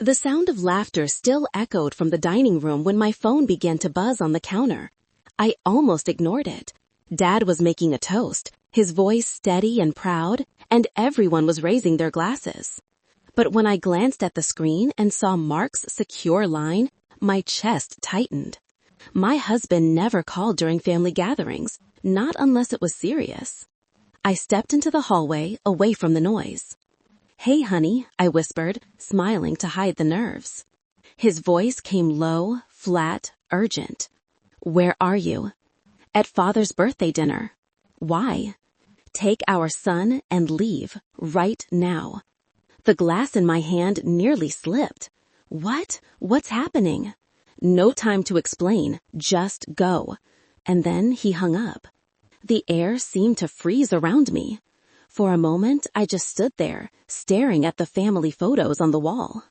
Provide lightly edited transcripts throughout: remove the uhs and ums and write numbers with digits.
The sound of laughter still echoed from the dining room when my phone began to buzz on the counter. I almost ignored it. Dad was making a toast, his voice steady and proud, and everyone was raising their glasses. But when I glanced at the screen and saw Mark's secure line, my chest tightened. My husband never called during family gatherings, not unless it was serious. I stepped into the hallway, away from the noise. "Hey, honey," I whispered, smiling to hide the nerves. His voice came low, flat, urgent. "Where are you?" "At Father's birthday dinner." "Why?" "Take our son and leave, right now." The glass in my hand nearly slipped. "What? What's happening?" "No time to explain, just go." And then he hung up. The air seemed to freeze around me. For a moment, I just stood there, staring at the family photos on the wall.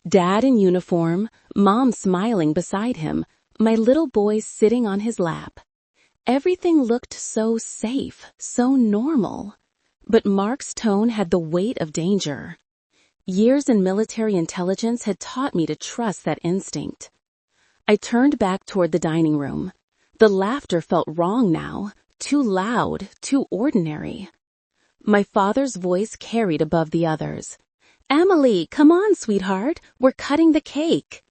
Dad in uniform, Mom smiling beside him, my little boy sitting on his lap. Everything looked so safe, so normal. But Mark's tone had the weight of danger. Years in military intelligence had taught me to trust that instinct. I turned back toward the dining room. The laughter felt wrong now, too loud, too ordinary. My father's voice carried above the others. "Emily, come on, sweetheart. We're cutting the cake."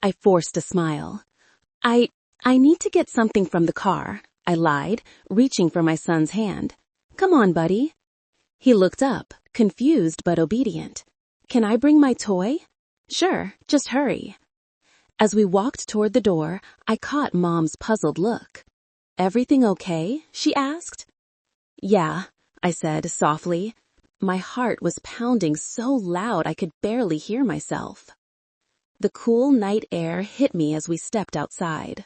I forced a smile. I need to get something from the car," I lied, reaching for my son's hand. "Come on, buddy." He looked up, confused but obedient. "Can I bring my toy?" "Sure, just hurry." As we walked toward the door, I caught Mom's puzzled look. "Everything okay?" she asked. "Yeah," I said softly. My heart was pounding so loud I could barely hear myself. The cool night air hit me as we stepped outside.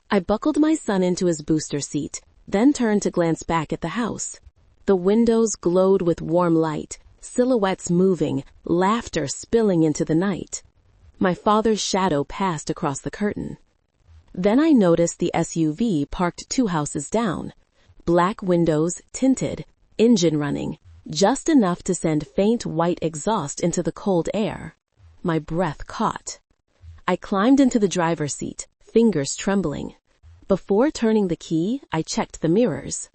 I buckled my son into his booster seat, then turned to glance back at the house. The windows glowed with warm light, silhouettes moving, laughter spilling into the night. My father's shadow passed across the curtain. Then I noticed the SUV parked 2 houses down. Black windows, tinted, engine running, just enough to send faint white exhaust into the cold air. My breath caught. I climbed into the driver's seat, fingers trembling. Before turning the key, I checked the mirrors.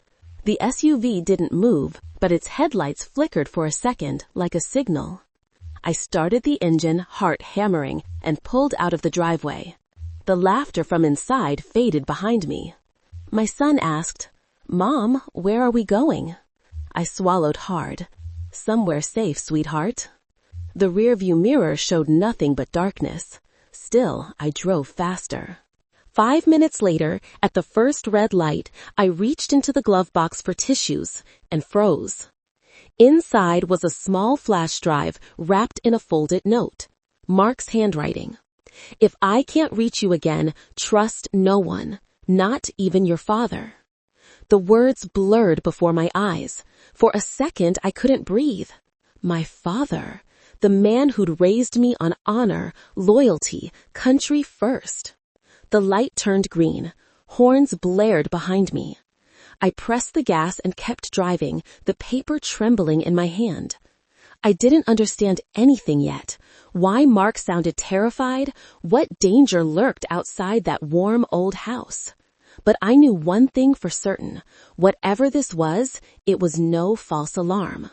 The SUV didn't move, but its headlights flickered for a second, like a signal. I started the engine, heart hammering, and pulled out of the driveway. The laughter from inside faded behind me. My son asked, "Mom, where are we going?" I swallowed hard. "Somewhere safe, sweetheart." The rearview mirror showed nothing but darkness. Still, I drove faster. 5 minutes later, at the first red light, I reached into the glove box for tissues and froze. Inside was a small flash drive wrapped in a folded note. Mark's handwriting. "If I can't reach you again, trust no one, not even your father." The words blurred before my eyes. For a second, I couldn't breathe. My father, the man who'd raised me on honor, loyalty, country first. The light turned green. Horns blared behind me. I pressed the gas and kept driving, the paper trembling in my hand. I didn't understand anything yet. Why Mark sounded terrified, what danger lurked outside that warm old house. But I knew one thing for certain. Whatever this was, it was no false alarm.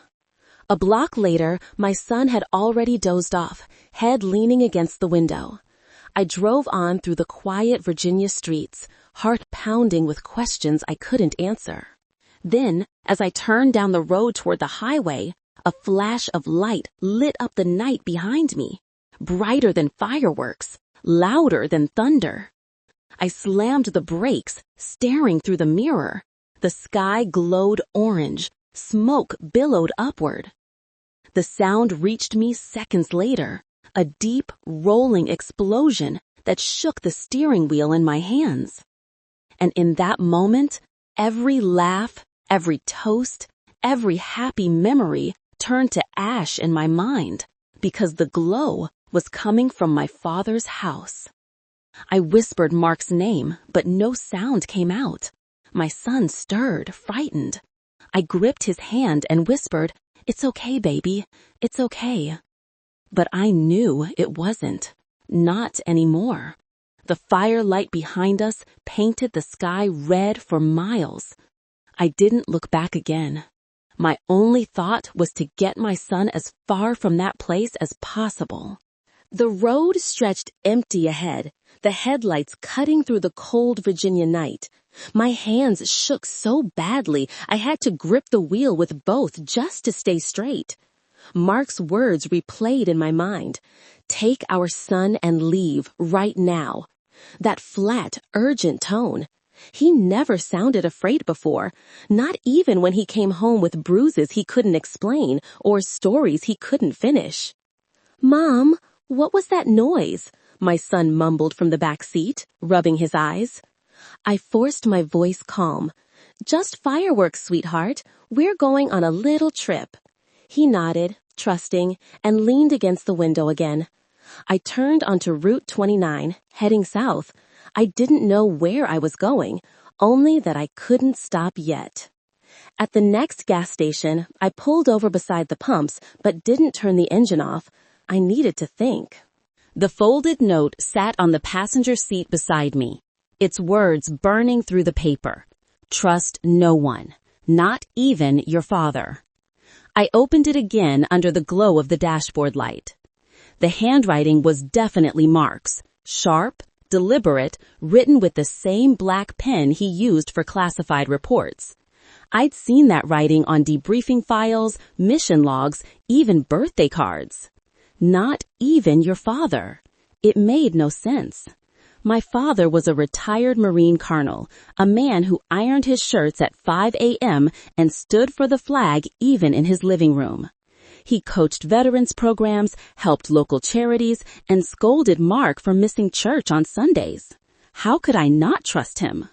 A block later, my son had already dozed off, head leaning against the window. I drove on through the quiet Virginia streets, heart pounding with questions I couldn't answer. Then, as I turned down the road toward the highway, a flash of light lit up the night behind me, brighter than fireworks, louder than thunder. I slammed the brakes, staring through the mirror. The sky glowed orange, smoke billowed upward. The sound reached me seconds later, a deep, rolling explosion that shook the steering wheel in my hands. And in that moment, every laugh, every toast, every happy memory turned to ash in my mind, because the glow was coming from my father's house. I whispered Mark's name, but no sound came out. My son stirred, frightened. I gripped his hand and whispered, "It's okay, baby. It's okay." But I knew it wasn't. Not anymore. The firelight behind us painted the sky red for miles. I didn't look back again. My only thought was to get my son as far from that place as possible. The road stretched empty ahead, the headlights cutting through the cold Virginia night. My hands shook so badly I had to grip the wheel with both just to stay straight. Mark's words replayed in my mind. Take our son and leave right now. That flat, urgent tone. He never sounded afraid before, not even when he came home with bruises he couldn't explain or stories he couldn't finish. "Mom, what was that noise?" my son mumbled from the back seat, rubbing his eyes. I forced my voice calm. "Just fireworks, sweetheart. We're going on a little trip." He nodded, trusting, and leaned against the window again. I turned onto Route 29, heading south. I didn't know where I was going, only that I couldn't stop yet. At the next gas station, I pulled over beside the pumps, but didn't turn the engine off. I needed to think. The folded note sat on the passenger seat beside me, its words burning through the paper. Trust no one, not even your father. I opened it again under the glow of the dashboard light. The handwriting was definitely Mark's, sharp, deliberate, written with the same black pen he used for classified reports. I'd seen that writing on debriefing files, mission logs, even birthday cards. Not even your father. It made no sense. My father was a retired Marine colonel, a man who ironed his shirts at 5 a.m. and stood for the flag even in his living room. He coached veterans programs, helped local charities, and scolded Mark for missing church on Sundays. How could I not trust him?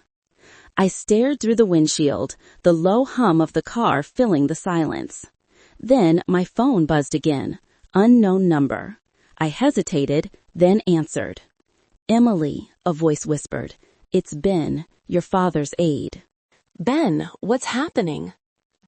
I stared through the windshield, the low hum of the car filling the silence. Then my phone buzzed again. Unknown number. I hesitated, then answered. "Emily," a voice whispered. "It's Ben, your father's aide." "Ben, what's happening?"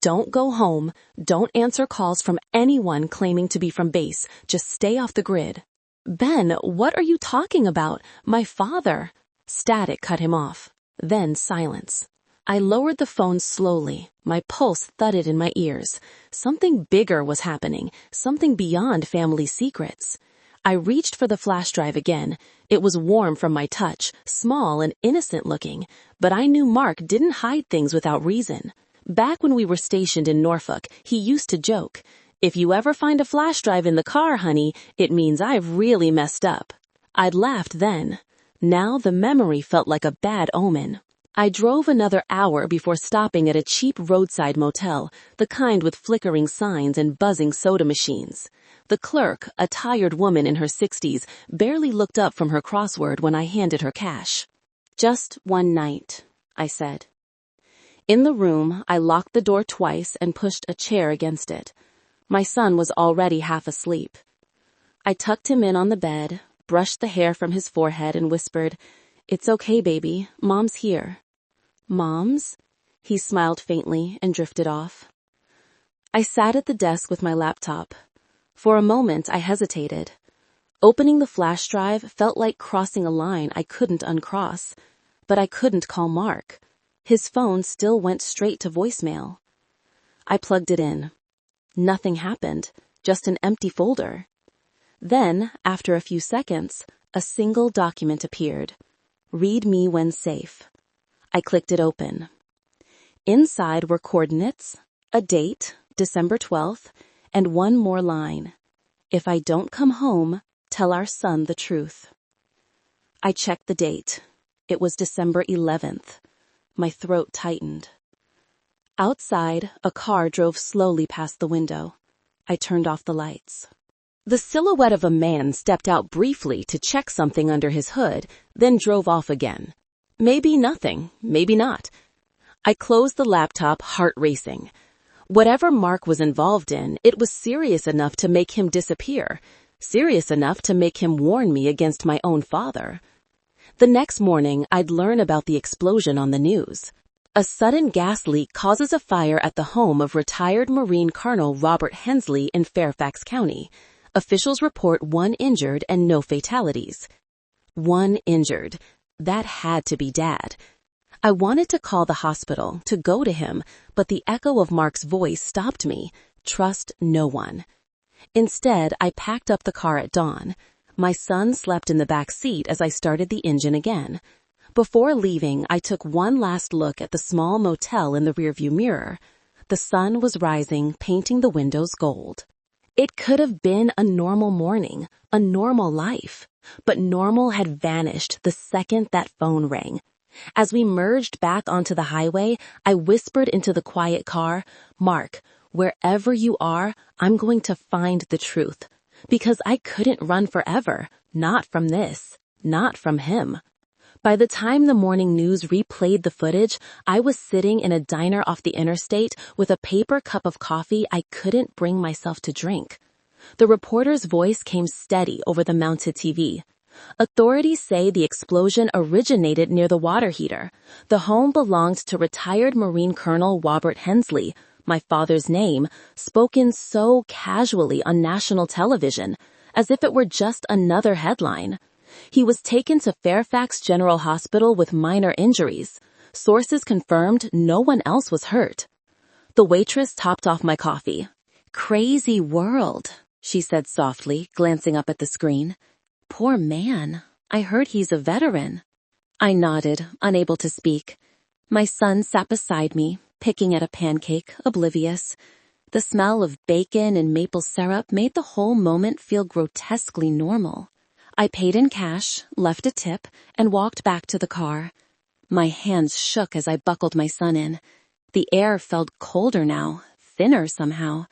"Don't go home. Don't answer calls from anyone claiming to be from base. Just stay off the grid." "Ben, what are you talking about? My father." Static cut him off. Then silence. I lowered the phone slowly. My pulse thudded in my ears. Something bigger was happening, something beyond family secrets. I reached for the flash drive again. It was warm from my touch, small and innocent looking, but I knew Mark didn't hide things without reason. Back when we were stationed in Norfolk, he used to joke, "If you ever find a flash drive in the car, honey, it means I've really messed up." I'd laughed then. Now the memory felt like a bad omen. I drove another hour before stopping at a cheap roadside motel, the kind with flickering signs and buzzing soda machines. The clerk, a tired woman in her 60s, barely looked up from her crossword when I handed her cash. "Just one night," I said. In the room, I locked the door twice and pushed a chair against it. My son was already half asleep. I tucked him in on the bed, brushed the hair from his forehead, and whispered, "It's okay, baby. Mom's here." "Mom's?" He smiled faintly and drifted off. I sat at the desk with my laptop. For a moment, I hesitated. Opening the flash drive felt like crossing a line I couldn't uncross. But I couldn't call Mark. His phone still went straight to voicemail. I plugged it in. Nothing happened, just an empty folder. Then, after a few seconds, a single document appeared. "Read me when safe." I clicked it open. Inside were coordinates, a date, December 12th, and one more line. "If I don't come home, tell our son the truth." I checked the date. It was December 11th. My throat tightened. Outside, a car drove slowly past the window. I turned off the lights. The silhouette of a man stepped out briefly to check something under his hood, then drove off again. Maybe nothing, maybe not. I closed the laptop, heart racing. Whatever Mark was involved in, it was serious enough to make him disappear, serious enough to make him warn me against my own father. The next morning, I'd learn about the explosion on the news. A sudden gas leak causes a fire at the home of retired Marine Colonel Robert Hensley in Fairfax County. Officials report 1 injured and no fatalities. 1 injured. That had to be Dad. I wanted to call the hospital, to go to him, but the echo of Mark's voice stopped me. Trust no one. Instead, I packed up the car at dawn. My son slept in the back seat as I started the engine again. Before leaving, I took one last look at the small motel in the rearview mirror. The sun was rising, painting the windows gold. It could have been a normal morning, a normal life, but normal had vanished the second that phone rang. As we merged back onto the highway, I whispered into the quiet car, "Mark, wherever you are, I'm going to find the truth." Because I couldn't run forever. Not from this. Not from him. By the time the morning news replayed the footage, I was sitting in a diner off the interstate with a paper cup of coffee I couldn't bring myself to drink. The reporter's voice came steady over the mounted TV. Authorities say the explosion originated near the water heater. The home belonged to retired Marine Colonel Robert Hensley, my father's name, spoken so casually on national television, as if it were just another headline. He was taken to Fairfax General Hospital with minor injuries. Sources confirmed no one else was hurt. The waitress topped off my coffee. "Crazy world," she said softly, glancing up at the screen. "Poor man. I heard he's a veteran." I nodded, unable to speak. My son sat beside me, picking at a pancake, oblivious. The smell of bacon and maple syrup made the whole moment feel grotesquely normal. I paid in cash, left a tip, and walked back to the car. My hands shook as I buckled my son in. The air felt colder now, thinner somehow.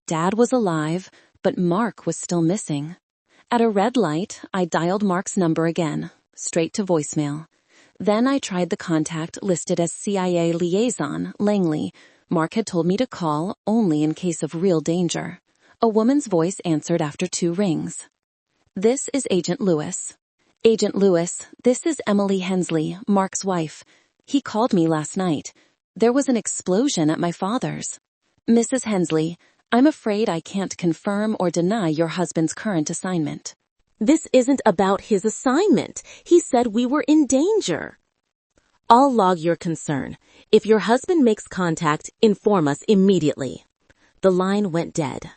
Dad was alive, but Mark was still missing. At a red light, I dialed Mark's number again, straight to voicemail. Then I tried the contact listed as CIA liaison, Langley. Mark had told me to call only in case of real danger. A woman's voice answered after 2 rings. "This is Agent Lewis." "Agent Lewis, this is Emily Hensley, Mark's wife. He called me last night. There was an explosion at my father's." "Mrs. Hensley, I'm afraid I can't confirm or deny your husband's current assignment." "This isn't about his assignment. He said we were in danger." "I'll log your concern. If your husband makes contact, inform us immediately." The line went dead.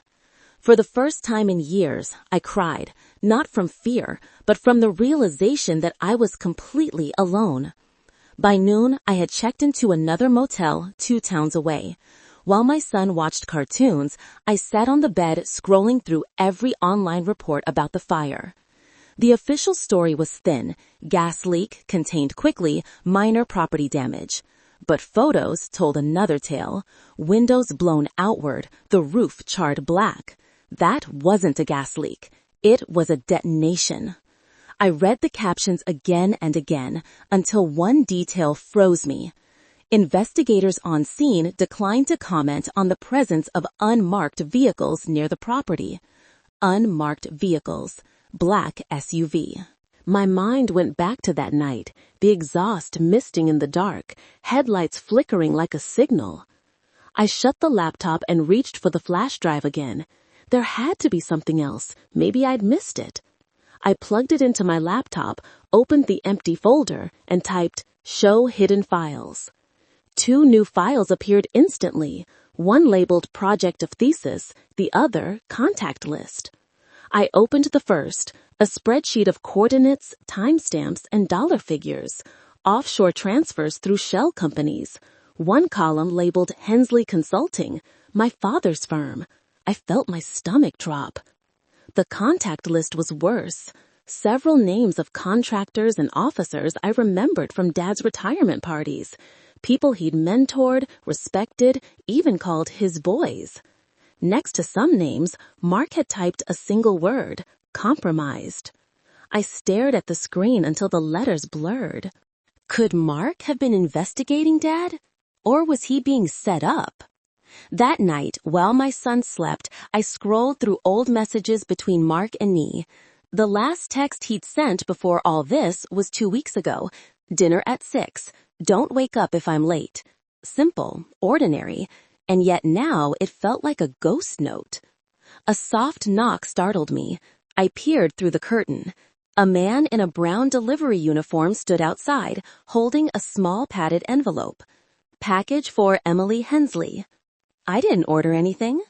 For the first time in years, I cried, not from fear, but from the realization that I was completely alone. By noon, I had checked into another motel 2 towns away. While my son watched cartoons, I sat on the bed scrolling through every online report about the fire. The official story was thin: gas leak, contained quickly, minor property damage. But photos told another tale: windows blown outward, the roof charred black. That wasn't a gas leak. It was a detonation. I read the captions again and again until one detail froze me. Investigators on scene declined to comment on the presence of unmarked vehicles near the property. Unmarked vehicles. Black SUV. My mind went back to that night, the exhaust misting in the dark, headlights flickering like a signal. I shut the laptop and reached for the flash drive again. There had to be something else. Maybe I'd missed it. I plugged it into my laptop, opened the empty folder, and typed, "Show hidden files." 2 new files appeared instantly, one labeled Project of Thesis, the other Contact List. I opened the first, a spreadsheet of coordinates, timestamps, and dollar figures, offshore transfers through shell companies. One column labeled Hensley Consulting, my father's firm. I felt my stomach drop. The contact list was worse. Several names of contractors and officers I remembered from Dad's retirement parties. People he'd mentored, respected, even called his boys. Next to some names, Mark had typed a single word: compromised. I stared at the screen until the letters blurred. Could Mark have been investigating Dad? Or was he being set up? That night, while my son slept, I scrolled through old messages between Mark and me. The last text he'd sent before all this was 2 weeks ago. Dinner at 6. Don't wake up if I'm late. Simple, ordinary, and yet now it felt like a ghost note. A soft knock startled me. I peered through the curtain. A man in a brown delivery uniform stood outside, holding a small padded envelope. Package for Emily Hensley. I didn't order anything.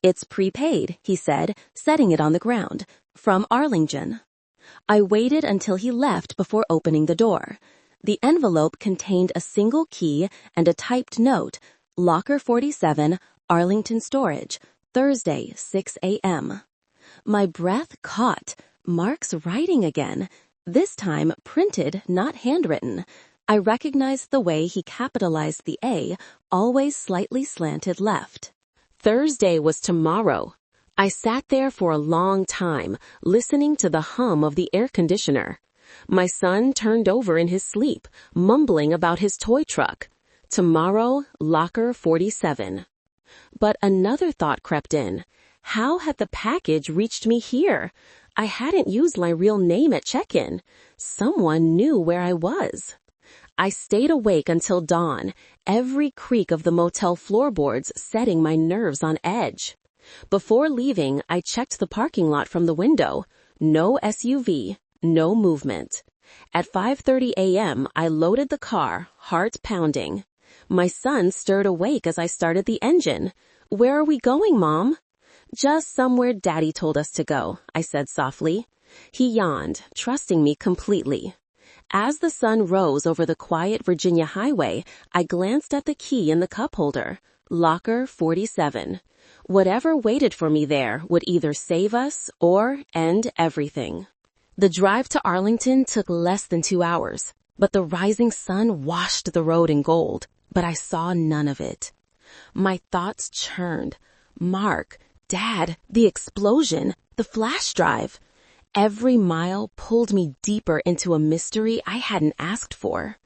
It's prepaid, he said, setting it on the ground. From Arlington. I waited until he left before opening the door. The envelope contained a single key and a typed note, Locker 47, Arlington Storage, Thursday, 6 a.m. My breath caught. Mark's writing again. This time printed, not handwritten. I recognized the way he capitalized the A, always slightly slanted left. Thursday was tomorrow. I sat there for a long time, listening to the hum of the air conditioner. My son turned over in his sleep, mumbling about his toy truck. Tomorrow, Locker 47. But another thought crept in. How had the package reached me here? I hadn't used my real name at check-in. Someone knew where I was. I stayed awake until dawn, every creak of the motel floorboards setting my nerves on edge. Before leaving, I checked the parking lot from the window. No SUV, no movement. At 5:30 a.m., I loaded the car, heart pounding. My son stirred awake as I started the engine. Where are we going, Mom? Just somewhere Daddy told us to go, I said softly. He yawned, trusting me completely. As the sun rose over the quiet Virginia highway, I glanced at the key in the cup holder. Locker 47. Whatever waited for me there would either save us or end everything. The drive to Arlington took less than 2 hours, but the rising sun washed the road in gold, but I saw none of it. My thoughts churned. Mark, Dad, the explosion, the flash drive. Every mile pulled me deeper into a mystery I hadn't asked for.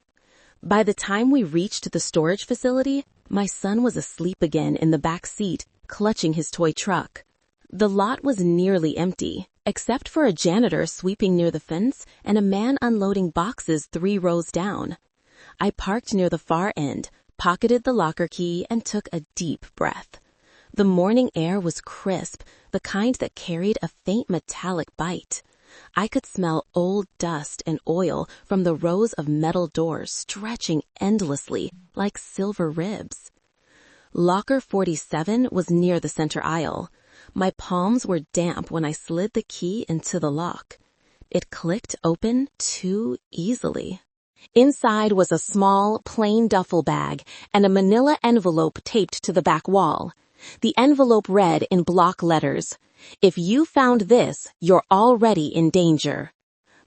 By the time we reached the storage facility, my son was asleep again in the back seat, clutching his toy truck. The lot was nearly empty, except for a janitor sweeping near the fence and a man unloading boxes 3 rows down. I parked near the far end, pocketed the locker key, and took a deep breath. The morning air was crisp, the kind that carried a faint metallic bite. I could smell old dust and oil from the rows of metal doors stretching endlessly like silver ribs. Locker 47 was near the center aisle. My palms were damp when I slid the key into the lock. It clicked open too easily. Inside was a small, plain duffel bag and a manila envelope taped to the back wall. The envelope read in block letters, "If you found this, you're already in danger."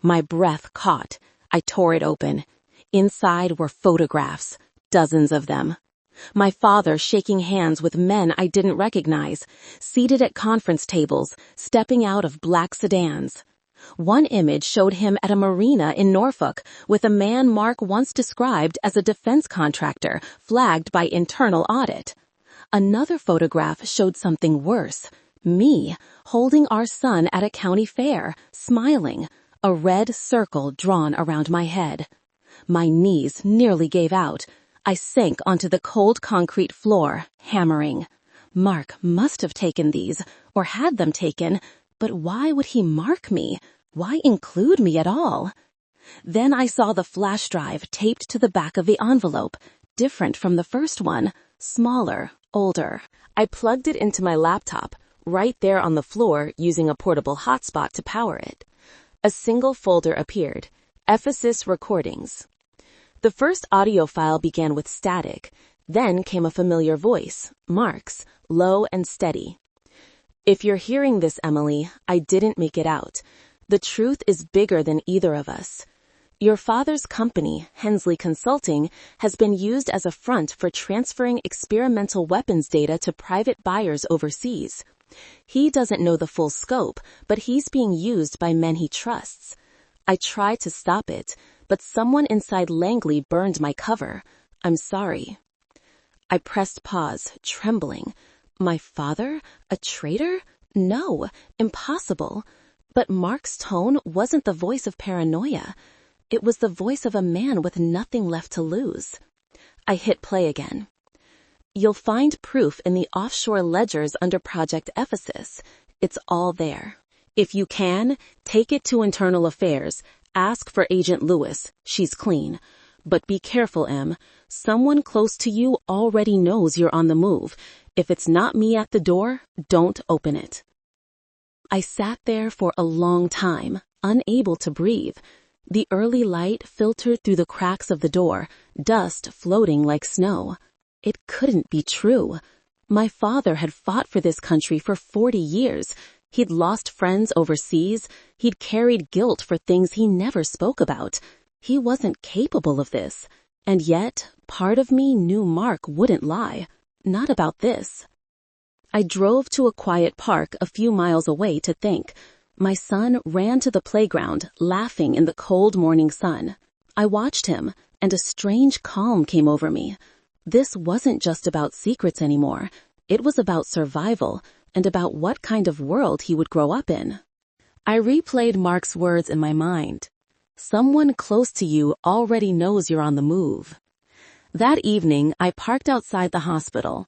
My breath caught. I tore it open. Inside were photographs, dozens of them. My father shaking hands with men I didn't recognize, seated at conference tables, stepping out of black sedans. One image showed him at a marina in Norfolk with a man Mark once described as a defense contractor flagged by internal audit. Another photograph showed something worse. Me, holding our son at a county fair, smiling, a red circle drawn around my head. My knees nearly gave out. I sank onto the cold concrete floor, hammering. Mark must have taken these, or had them taken, but why would he mark me? Why include me at all? Then I saw the flash drive taped to the back of the envelope, different from the first one, smaller, older. I plugged it into my laptop, right there on the floor using a portable hotspot to power it. A single folder appeared, Ephesus Recordings. The first audio file began with static, then came a familiar voice, Mark's, low and steady. If you're hearing this, Emily, I didn't make it out. The truth is bigger than either of us. Your father's company, Hensley Consulting, has been used as a front for transferring experimental weapons data to private buyers overseas. He doesn't know the full scope, but he's being used by men he trusts. I tried to stop it, but someone inside Langley burned my cover. I'm sorry. I pressed pause, trembling. My father? A traitor? No, impossible. But Mark's tone wasn't the voice of paranoia. It was the voice of a man with nothing left to lose. I hit play again. You'll find proof in the offshore ledgers under Project Ephesus. It's all there. If you can, take it to Internal Affairs. Ask for Agent Lewis. She's clean. But be careful, Em. Someone close to you already knows you're on the move. If it's not me at the door, don't open it. I sat there for a long time, unable to breathe. The early light filtered through the cracks of the door, dust floating like snow. It couldn't be true. My father had fought for this country for 40 years. He'd lost friends overseas. He'd carried guilt for things he never spoke about. He wasn't capable of this. And yet, part of me knew Mark wouldn't lie. Not about this. I drove to a quiet park a few miles away to think. My son ran to the playground, laughing in the cold morning sun. I watched him, and a strange calm came over me. This wasn't just about secrets anymore. It was about survival, and about what kind of world he would grow up in. I replayed Mark's words in my mind. Someone close to you already knows you're on the move. That evening, I parked outside the hospital.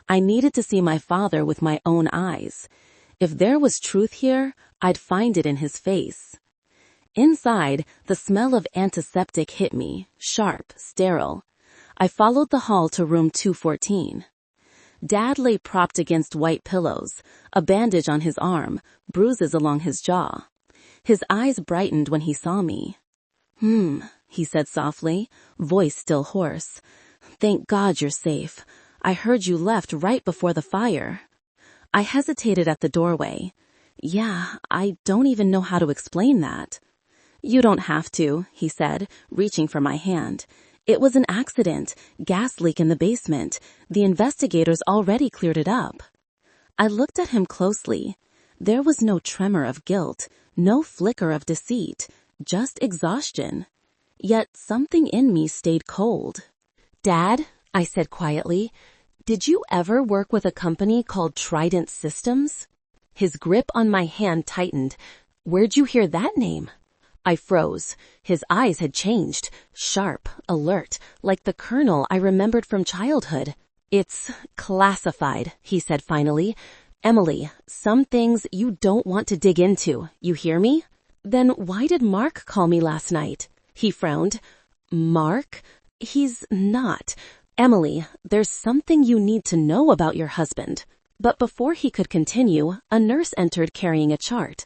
I needed to see my father with my own eyes. If there was truth here, I'd find it in his face. Inside, the smell of antiseptic hit me, sharp, sterile. I followed the hall to room 214. Dad lay propped against white pillows, a bandage on his arm, bruises along his jaw. His eyes brightened when he saw me. He said softly, voice still hoarse. Thank God you're safe. I heard you left right before the fire. I hesitated at the doorway. Yeah, I don't even know how to explain that. You don't have to, he said, reaching for my hand. It was an accident, gas leak in the basement. The investigators already cleared it up. I looked at him closely. There was no tremor of guilt, no flicker of deceit, just exhaustion. Yet something in me stayed cold. Dad, I said quietly, did you ever work with a company called Trident Systems? His grip on my hand tightened. Where'd you hear that name? I froze. His eyes had changed, sharp, alert, like the Colonel I remembered from childhood. It's classified, he said finally. Emily, some things you don't want to dig into, you hear me? Then why did Mark call me last night? He frowned. Mark? He's not. Emily, there's something you need to know about your husband. But before he could continue, a nurse entered carrying a chart.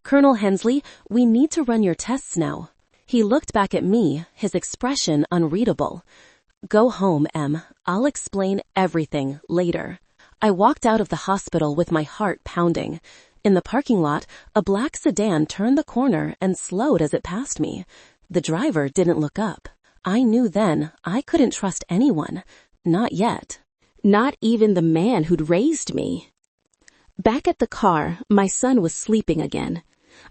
Colonel Hensley, we need to run your tests now. He looked back at me, his expression unreadable. Go home, Em. I'll explain everything later. I walked out of the hospital with my heart pounding. In the parking lot, a black sedan turned the corner and slowed as it passed me. The driver didn't look up. I knew then I couldn't trust anyone. Not yet. Not even the man who'd raised me. Back at the car, my son was sleeping again.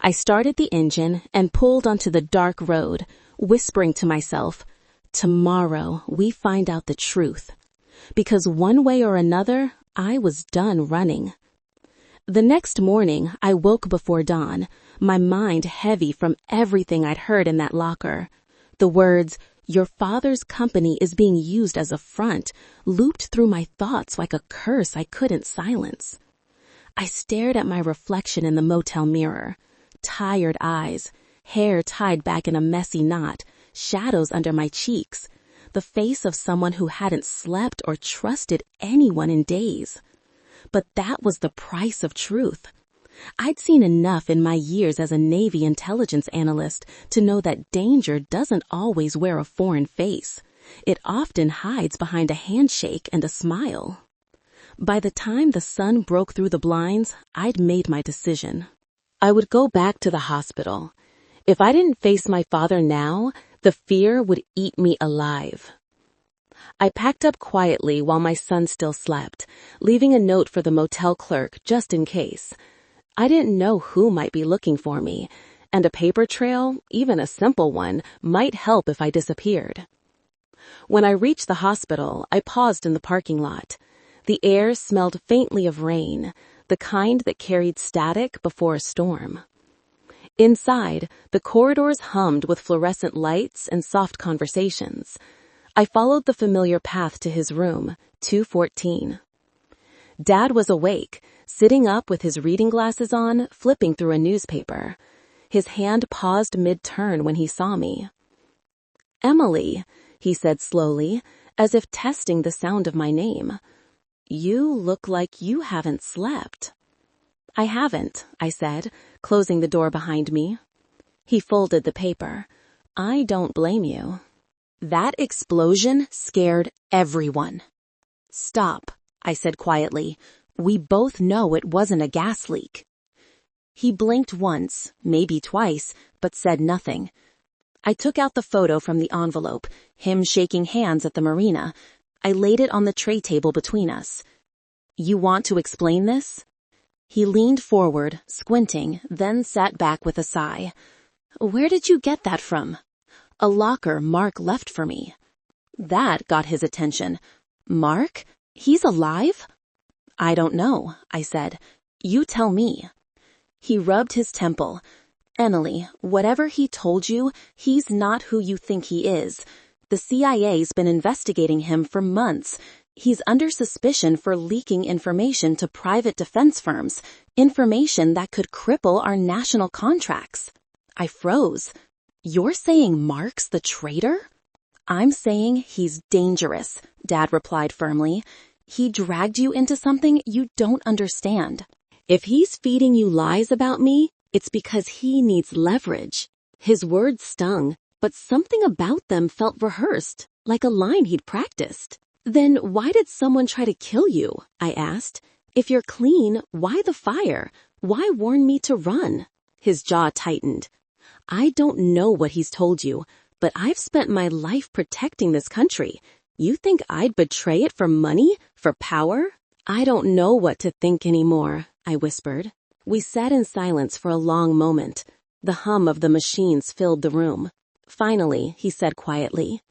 I started the engine and pulled onto the dark road, whispering to myself, tomorrow we find out the truth. Because one way or another, I was done running. The next morning, I woke before dawn, my mind heavy from everything I'd heard in that locker. The words, your father's company is being used as a front, looped through my thoughts like a curse I couldn't silence. I stared at my reflection in the motel mirror. Tired eyes, hair tied back in a messy knot, shadows under my cheeks, the face of someone who hadn't slept or trusted anyone in days. But that was the price of truth. I'd seen enough in my years as a Navy intelligence analyst to know that danger doesn't always wear a foreign face. It often hides behind a handshake and a smile. By the time the sun broke through the blinds, I'd made my decision. I would go back to the hospital. If I didn't face my father now, the fear would eat me alive. I packed up quietly while my son still slept, leaving a note for the motel clerk just in case. I didn't know who might be looking for me, and a paper trail, even a simple one, might help if I disappeared. When I reached the hospital, I paused in the parking lot. The air smelled faintly of rain, the kind that carried static before a storm. Inside, the corridors hummed with fluorescent lights and soft conversations. I followed the familiar path to his room, 214. Dad was awake, sitting up with his reading glasses on, flipping through a newspaper. His hand paused mid-turn when he saw me. "Emily," he said slowly, as if testing the sound of my name. "You look like you haven't slept." "I haven't," I said, closing the door behind me. He folded the paper. "I don't blame you." That explosion scared everyone. "Stop," I said quietly. "We both know it wasn't a gas leak." He blinked once, maybe twice, but said nothing. I took out the photo from the envelope, him shaking hands at the marina. I laid it on the tray table between us. "You want to explain this?" He leaned forward, squinting, then sat back with a sigh. "Where did you get that from?" "A locker Mark left for me." That got his attention. "Mark? He's alive?" "I don't know," I said. "You tell me." He rubbed his temple. "Emily, whatever he told you, he's not who you think he is. The CIA's been investigating him for months. He's under suspicion for leaking information to private defense firms, information that could cripple our national contracts." I froze. "You're saying Mark's the traitor?" "I'm saying he's dangerous," Dad replied firmly. "He dragged you into something you don't understand. If he's feeding you lies about me, it's because he needs leverage." His words stung, but something about them felt rehearsed, like a line he'd practiced. "Then why did someone try to kill you?" I asked. "If you're clean, why the fire? Why warn me to run?" His jaw tightened. "I don't know what he's told you, but I've spent my life protecting this country. You think I'd betray it for money? For power?" "I don't know what to think anymore," I whispered. We sat in silence for a long moment. The hum of the machines filled the room. Finally, he said quietly,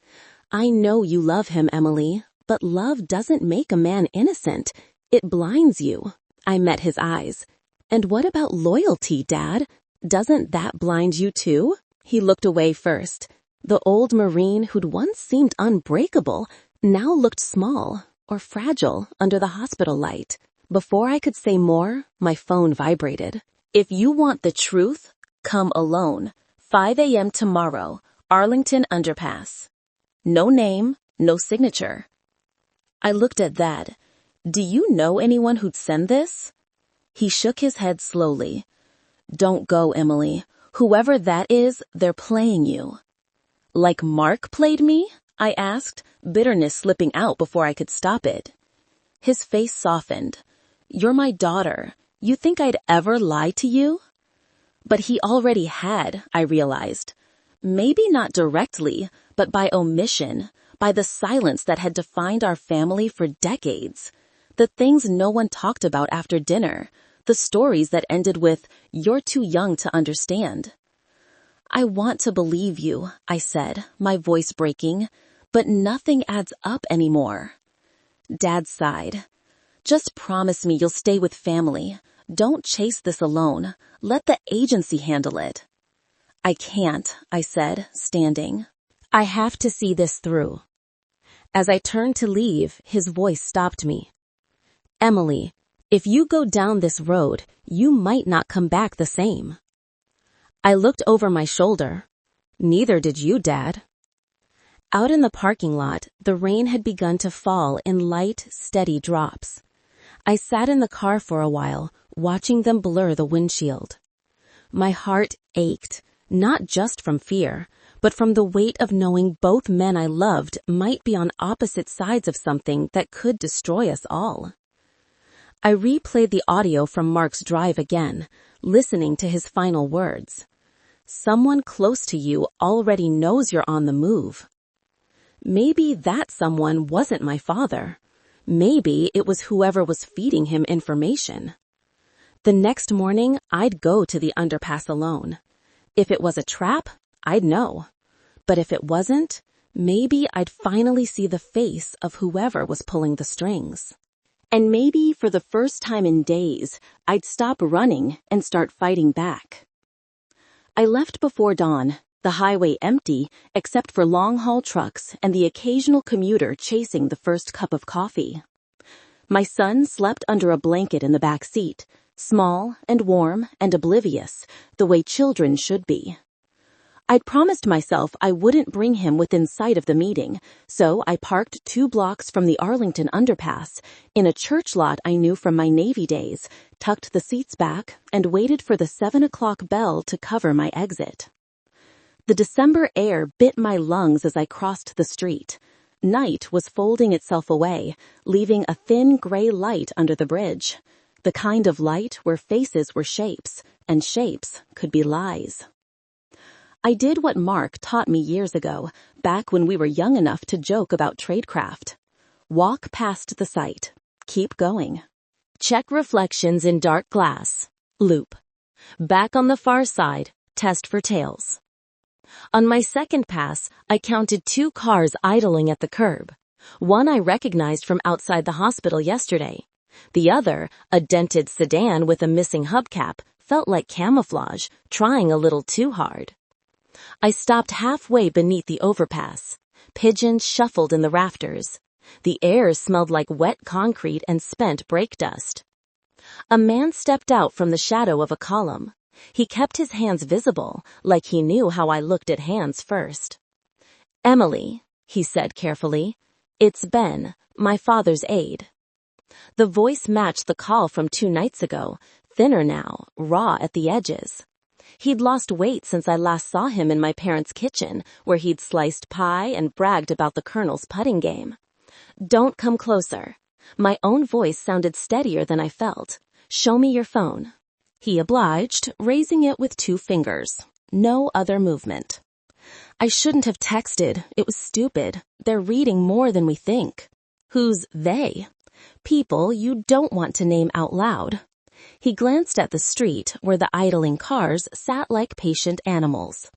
"I know you love him, Emily, but love doesn't make a man innocent. It blinds you." I met his eyes. "And what about loyalty, Dad? Doesn't that blind you too?" He looked away first. The old Marine who'd once seemed unbreakable now looked small or fragile under the hospital light. Before I could say more, my phone vibrated. "If you want the truth, come alone. 5 a.m. tomorrow, Arlington Underpass." No name, no signature. I looked at Dad. "Do you know anyone who'd send this?" He shook his head slowly. "Don't go, Emily. Whoever that is, they're playing you." "Like Mark played me?" I asked, bitterness slipping out before I could stop it. His face softened. "You're my daughter. You think I'd ever lie to you?" But he already had, I realized. Maybe not directly, but by omission, by the silence that had defined our family for decades. The things no one talked about after dinner, the stories that ended with, "You're too young to understand." "I want to believe you," I said, my voice breaking, "but nothing adds up anymore." Dad sighed. "Just promise me you'll stay with family. Don't chase this alone. Let the agency handle it." "I can't," I said, standing. "I have to see this through." As I turned to leave, his voice stopped me. "Emily, if you go down this road, you might not come back the same." I looked over my shoulder. "Neither did you, Dad." Out in the parking lot, the rain had begun to fall in light, steady drops. I sat in the car for a while, watching them blur the windshield. My heart ached, not just from fear, but from the weight of knowing both men I loved might be on opposite sides of something that could destroy us all. I replayed the audio from Mark's drive again, listening to his final words. "Someone close to you already knows you're on the move." Maybe that someone wasn't my father. Maybe it was whoever was feeding him information. The next morning, I'd go to the underpass alone. If it was a trap, I'd know. But if it wasn't, maybe I'd finally see the face of whoever was pulling the strings. And maybe for the first time in days, I'd stop running and start fighting back. I left before dawn, the highway empty except for long-haul trucks and the occasional commuter chasing the first cup of coffee. My son slept under a blanket in the back seat, small and warm and oblivious, the way children should be. I'd promised myself I wouldn't bring him within sight of the meeting, so I parked 2 blocks from the Arlington underpass in a church lot I knew from my Navy days, tucked the seats back, and waited for the 7 o'clock bell to cover my exit. The December air bit my lungs as I crossed the street. Night was folding itself away, leaving a thin gray light under the bridge, the kind of light where faces were shapes, and shapes could be lies. I did what Mark taught me years ago, back when we were young enough to joke about tradecraft. Walk past the sight. Keep going. Check reflections in dark glass. Loop. Back on the far side. Test for tails. On my second pass, I counted 2 cars idling at the curb. One I recognized from outside the hospital yesterday. The other, a dented sedan with a missing hubcap, felt like camouflage, trying a little too hard. I stopped halfway beneath the overpass. Pigeons shuffled in the rafters. The air smelled like wet concrete and spent brake dust. A man stepped out from the shadow of a column. He kept his hands visible, like he knew how I looked at hands first. "Emily," he said carefully. "It's Ben, my father's aide." The voice matched the call from 2 nights ago, thinner now, raw at the edges. He'd lost weight since I last saw him in my parents' kitchen, where he'd sliced pie and bragged about the Colonel's putting game. "Don't come closer." My own voice sounded steadier than I felt. "Show me your phone." He obliged, raising it with 2 fingers. No other movement. I shouldn't have texted. It was stupid. They're reading more than we think. Who's they? People you don't want to name out loud. He glanced at the street where the idling cars sat like patient animals.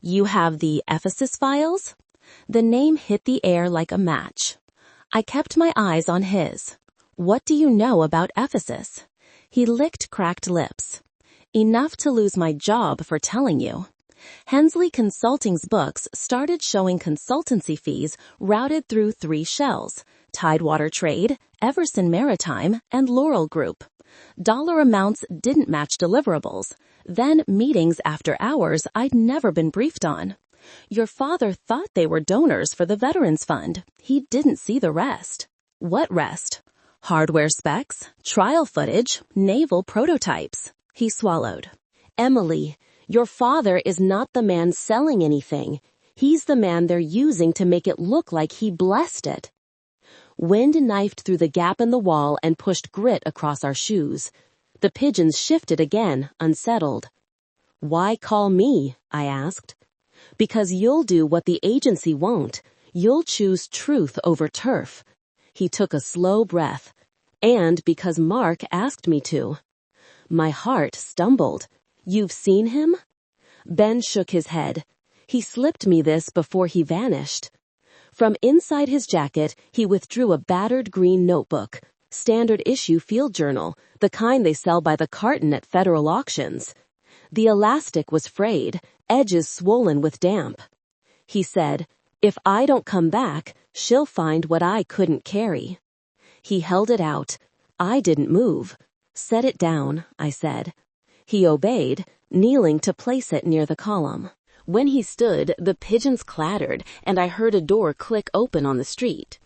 "You have the Ephesus files?" The name hit the air like a match. I kept my eyes on his. "What do you know about Ephesus?" He licked cracked lips. "Enough to lose my job for telling you." Hensley Consulting's books started showing consultancy fees routed through 3 shells: Tidewater Trade, Everson Maritime, and Laurel Group. Dollar amounts didn't match deliverables. Then meetings after hours I'd never been briefed on. Your father thought they were donors for the Veterans Fund. He didn't see the rest. What rest? Hardware specs, trial footage, naval prototypes. He swallowed. "Emily, your father is not the man selling anything. He's the man they're using to make it look like he blessed it." Wind knifed through the gap in the wall and pushed grit across our shoes. The pigeons shifted again, unsettled. "Why call me?" I asked. "Because you'll do what the agency won't. You'll choose truth over turf." He took a slow breath. "And because Mark asked me to." My heart stumbled. "You've seen him?" Ben shook his head. "He slipped me this before he vanished." From inside his jacket, he withdrew a battered green notebook, standard issue field journal, the kind they sell by the carton at federal auctions. The elastic was frayed, edges swollen with damp. He said, "If I don't come back, she'll find what I couldn't carry." He held it out. I didn't move. "Set it down," I said. He obeyed, kneeling to place it near the column. When he stood, the pigeons clattered, and I heard a door click open on the street.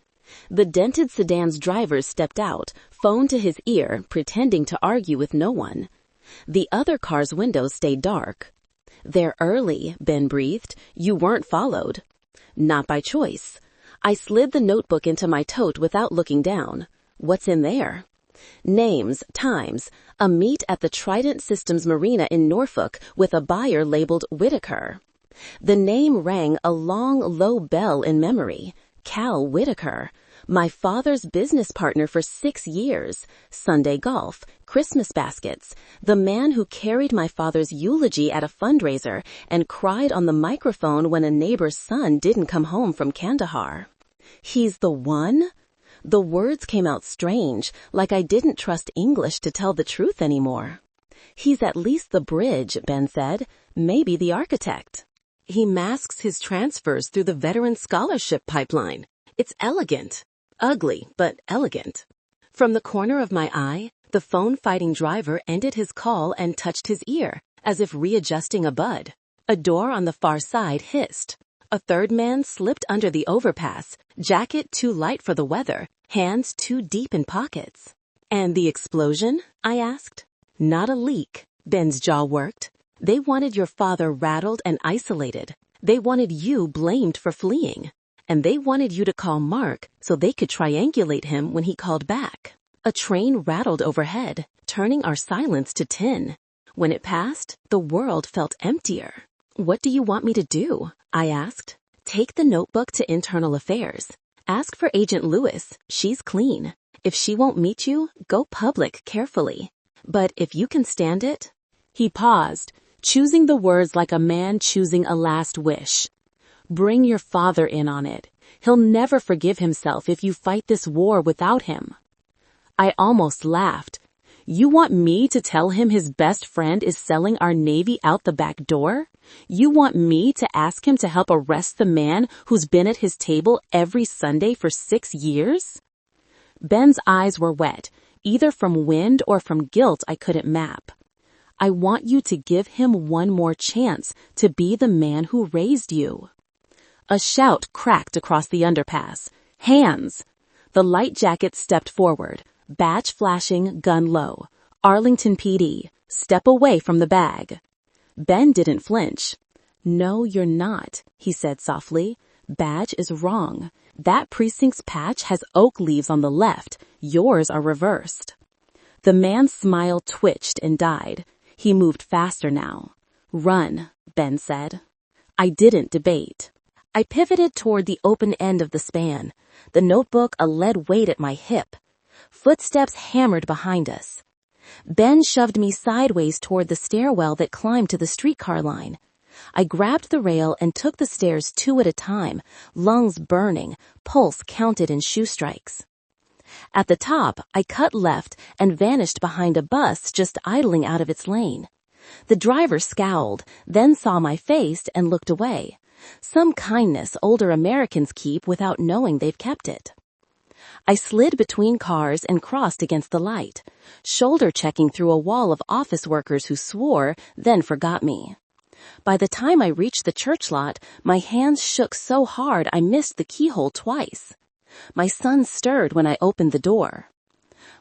The dented sedan's driver stepped out, phone to his ear, pretending to argue with no one. The other car's windows stayed dark. "They're early," Ben breathed. "You weren't followed." "Not by choice." I slid the notebook into my tote without looking down. "What's in there?" "Names, times, a meet at the Trident Systems Marina in Norfolk with a buyer labeled Whitaker." The name rang a long, low bell in memory. Cal Whitaker. My father's business partner for 6 years. Sunday golf, Christmas baskets. The man who carried my father's eulogy at a fundraiser and cried on the microphone when a neighbor's son didn't come home from Kandahar. He's the one? The words came out strange, like I didn't trust English to tell the truth anymore. "He's at least the bridge," Ben said. "Maybe the architect." "He masks his transfers through the veteran scholarship pipeline. It's elegant. Ugly, but elegant." From the corner of my eye, the phone-fighting driver ended his call and touched his ear, as if readjusting a bud. A door on the far side hissed. A third man slipped under the overpass, jacket too light for the weather, hands too deep in pockets. And the explosion? I asked. Not a leak. Ben's jaw worked. They wanted your father rattled and isolated. They wanted you blamed for fleeing. And they wanted you to call Mark so they could triangulate him when he called back. A train rattled overhead, turning our silence to tin. When it passed, the world felt emptier. What do you want me to do? I asked. Take the notebook to Internal Affairs. Ask for Agent Lewis. She's clean. If she won't meet you, go public carefully. But if you can stand it... He paused, choosing the words like a man choosing a last wish. Bring your father in on it. He'll never forgive himself if you fight this war without him. I almost laughed. You want me to tell him his best friend is selling our Navy out the back door? You want me to ask him to help arrest the man who's been at his table every Sunday for 6 years? Ben's eyes were wet, either from wind or from guilt I couldn't map. I want you to give him one more chance to be the man who raised you. A shout cracked across the underpass. Hands! The light jacket stepped forward, badge flashing, gun low. Arlington PD, step away from the bag. Ben didn't flinch. No, you're not, he said softly. Badge is wrong. That precinct's patch has oak leaves on the left. Yours are reversed. The man's smile twitched and died. He moved faster now. Run, Ben said. I didn't debate. I pivoted toward the open end of the span, the notebook a lead weight at my hip. Footsteps hammered behind us. Ben shoved me sideways toward the stairwell that climbed to the streetcar line. I grabbed the rail and took the stairs 2 at a time, lungs burning, pulse counted in shoe strikes. At the top, I cut left and vanished behind a bus just idling out of its lane. The driver scowled, then saw my face and looked away. Some kindness older Americans keep without knowing they've kept it. I slid between cars and crossed against the light, shoulder-checking through a wall of office workers who swore, then forgot me. By the time I reached the church lot, my hands shook so hard I missed the keyhole twice. My son stirred when I opened the door.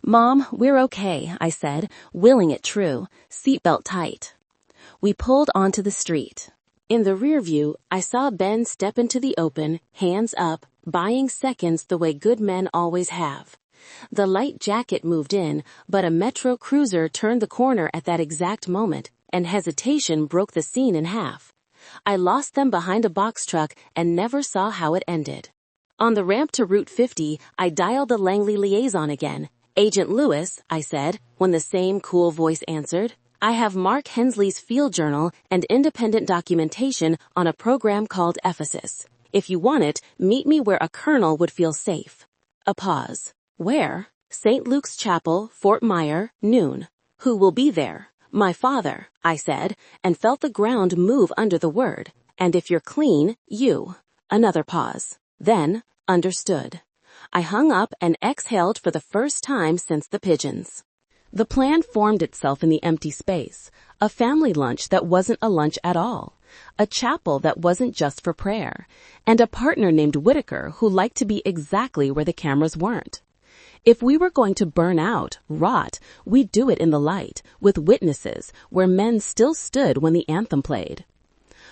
Mom, we're okay, I said, willing it true, seatbelt tight. We pulled onto the street. In the rear view, I saw Ben step into the open, hands up, buying seconds the way good men always have. The light jacket moved in, but a Metro Cruiser turned the corner at that exact moment, and hesitation broke the scene in half. I lost them behind a box truck and never saw how it ended. On the ramp to Route 50, I dialed the Langley liaison again. Agent Lewis, I said, when the same cool voice answered. I have Mark Hensley's field journal and independent documentation on a program called Ephesus. If you want it, meet me where a colonel would feel safe. A pause. Where? St. Luke's Chapel, Fort Myer, noon. Who will be there? My father, I said, and felt the ground move under the word. And if you're clean, you. Another pause. Then, understood. I hung up and exhaled for the first time since the pigeons. The plan formed itself in the empty space, a family lunch that wasn't a lunch at all, a chapel that wasn't just for prayer, and a partner named Whitaker who liked to be exactly where the cameras weren't. If we were going to burn out, rot, we'd do it in the light, with witnesses, where men still stood when the anthem played.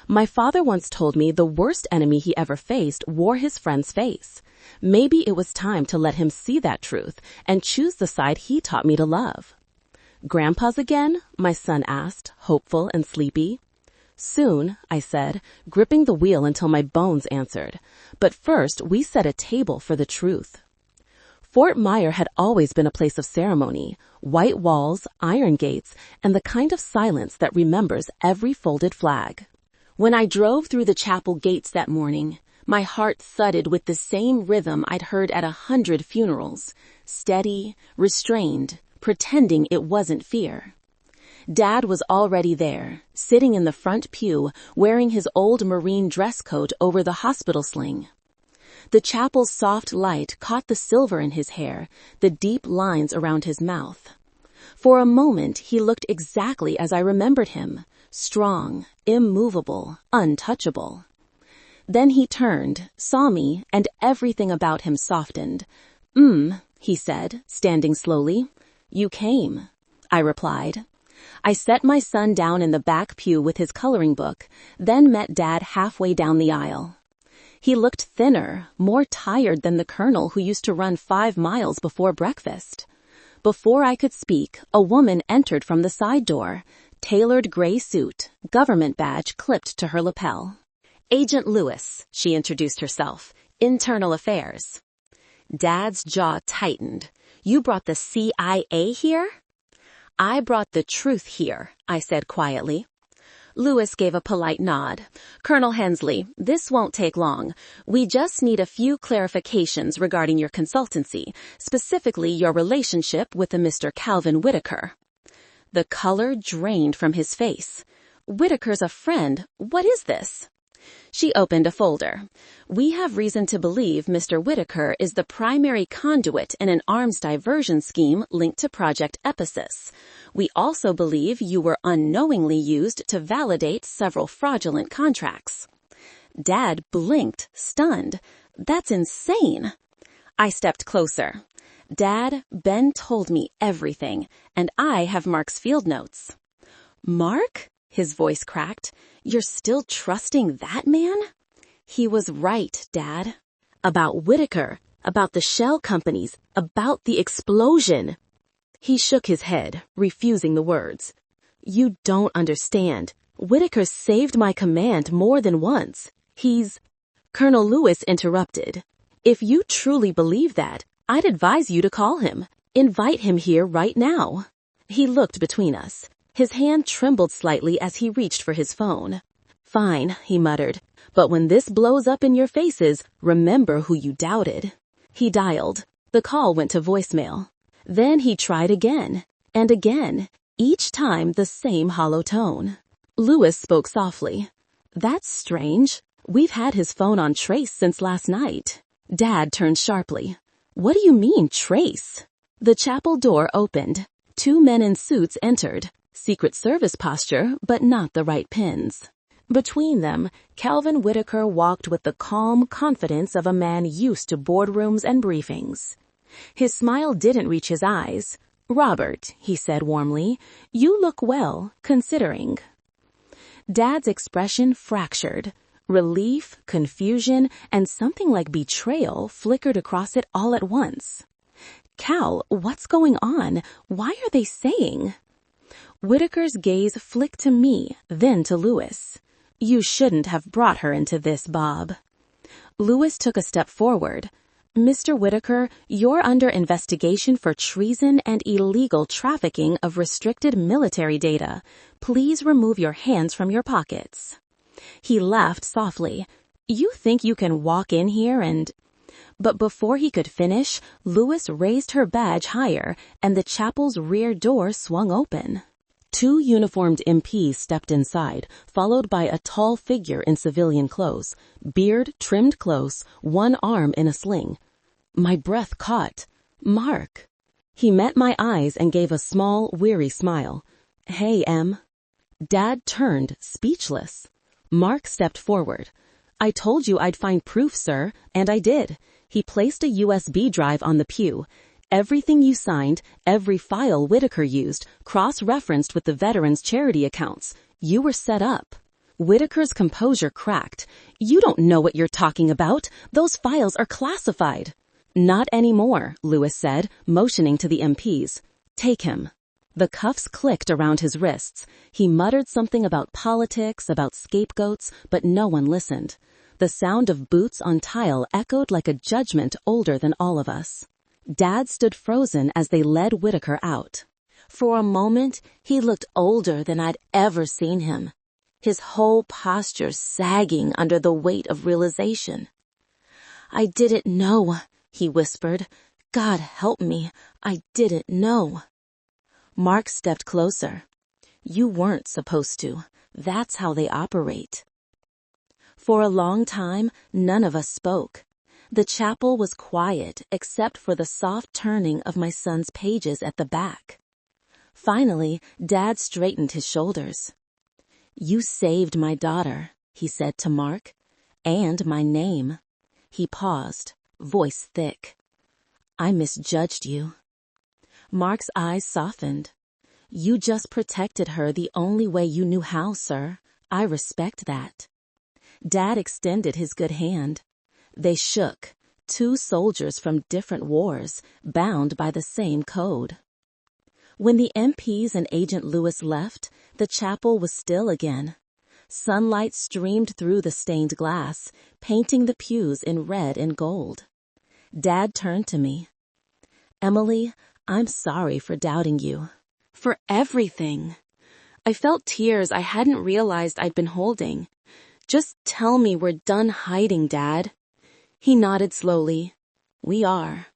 My father once told me the worst enemy he ever faced wore his friend's face. Maybe it was time to let him see that truth and choose the side he taught me to love. Grandpa's again? My son asked, hopeful and sleepy. Soon, I said, gripping the wheel until my bones answered. But first, we set a table for the truth. Fort Myer had always been a place of ceremony, white walls, iron gates, and the kind of silence that remembers every folded flag. When I drove through the chapel gates that morning, my heart thudded with the same rhythm I'd heard at 100 funerals, steady, restrained, pretending it wasn't fear. Dad was already there, sitting in the front pew, wearing his old Marine dress coat over the hospital sling. The chapel's soft light caught the silver in his hair, the deep lines around his mouth. For a moment, he looked exactly as I remembered him, strong, immovable, untouchable. Then he turned, saw me, and everything about him softened. He said, standing slowly. You came, I replied. I set my son down in the back pew with his coloring book, then met Dad halfway down the aisle. He looked thinner, more tired than the colonel who used to run 5 miles before breakfast. Before I could speak, a woman entered from the side door, tailored gray suit, government badge clipped to her lapel. Agent Lewis, she introduced herself, Internal Affairs. Dad's jaw tightened. You brought the CIA here? I brought the truth here, I said quietly. Lewis gave a polite nod. Colonel Hensley, this won't take long. We just need a few clarifications regarding your consultancy, specifically your relationship with a Mr. Calvin Whitaker. The color drained from his face. Whitaker's a friend. What is this? She opened a folder. We have reason to believe Mr. Whitaker is the primary conduit in an arms diversion scheme linked to Project Ephesus. We also believe you were unknowingly used to validate several fraudulent contracts. Dad blinked, stunned. That's insane. I stepped closer. Dad, Ben told me everything, and I have Mark's field notes. Mark? His voice cracked. You're still trusting that man? He was right, Dad. About Whitaker, about the shell companies, about the explosion. He shook his head, refusing the words. You don't understand. Whitaker saved my command more than once. He's... Colonel Lewis interrupted. If you truly believe that, I'd advise you to call him. Invite him here right now. He looked between us. His hand trembled slightly as he reached for his phone. Fine, he muttered. But when this blows up in your faces, remember who you doubted. He dialed. The call went to voicemail. Then he tried again, and again, each time the same hollow tone. Lewis spoke softly. That's strange. We've had his phone on trace since last night. Dad turned sharply. What do you mean, trace? The chapel door opened. 2 men in suits entered. Secret Service posture, but not the right pins. Between them, Calvin Whitaker walked with the calm confidence of a man used to boardrooms and briefings. His smile didn't reach his eyes. Robert, he said warmly, you look well, considering. Dad's expression fractured. Relief, confusion, and something like betrayal flickered across it all at once. Cal, what's going on? Why are they saying? Whitaker's gaze flicked to me, then to Lewis. You shouldn't have brought her into this, Bob. Lewis took a step forward. Mr. Whitaker, you're under investigation for treason and illegal trafficking of restricted military data. Please remove your hands from your pockets. He laughed softly. You think you can walk in here and... But before he could finish, Lewis raised her badge higher, and the chapel's rear door swung open. 2 uniformed MPs stepped inside, followed by a tall figure in civilian clothes, beard trimmed close, one arm in a sling. My breath caught. Mark. He met my eyes and gave a small, weary smile. Hey, Em. Dad turned, speechless. Mark stepped forward. I told you I'd find proof, sir, and I did. He placed a USB drive on the pew. Everything you signed, every file Whitaker used, cross-referenced with the veterans' charity accounts. You were set up. Whitaker's composure cracked. You don't know what you're talking about. Those files are classified. Not anymore, Lewis said, motioning to the MPs. Take him. The cuffs clicked around his wrists. He muttered something about politics, about scapegoats, but no one listened. The sound of boots on tile echoed like a judgment older than all of us. Dad stood frozen as they led Whitaker out. For a moment, he looked older than I'd ever seen him, his whole posture sagging under the weight of realization. I didn't know, he whispered. God help me, I didn't know. Mark stepped closer. You weren't supposed to. That's how they operate. For a long time, none of us spoke. The chapel was quiet except for the soft turning of my son's pages at the back. Finally, Dad straightened his shoulders. "You saved my daughter," he said to Mark, "and my name." He paused, voice thick. "I misjudged you." Mark's eyes softened. "You just protected her the only way you knew how, sir. I respect that." Dad extended his good hand. They shook, two soldiers from different wars, bound by the same code. When the MPs and Agent Lewis left, the chapel was still again. Sunlight streamed through the stained glass, painting the pews in red and gold. Dad turned to me. "Emily, I'm sorry for doubting you. For everything." I felt tears I hadn't realized I'd been holding. "Just tell me we're done hiding, Dad." He nodded slowly. "We are."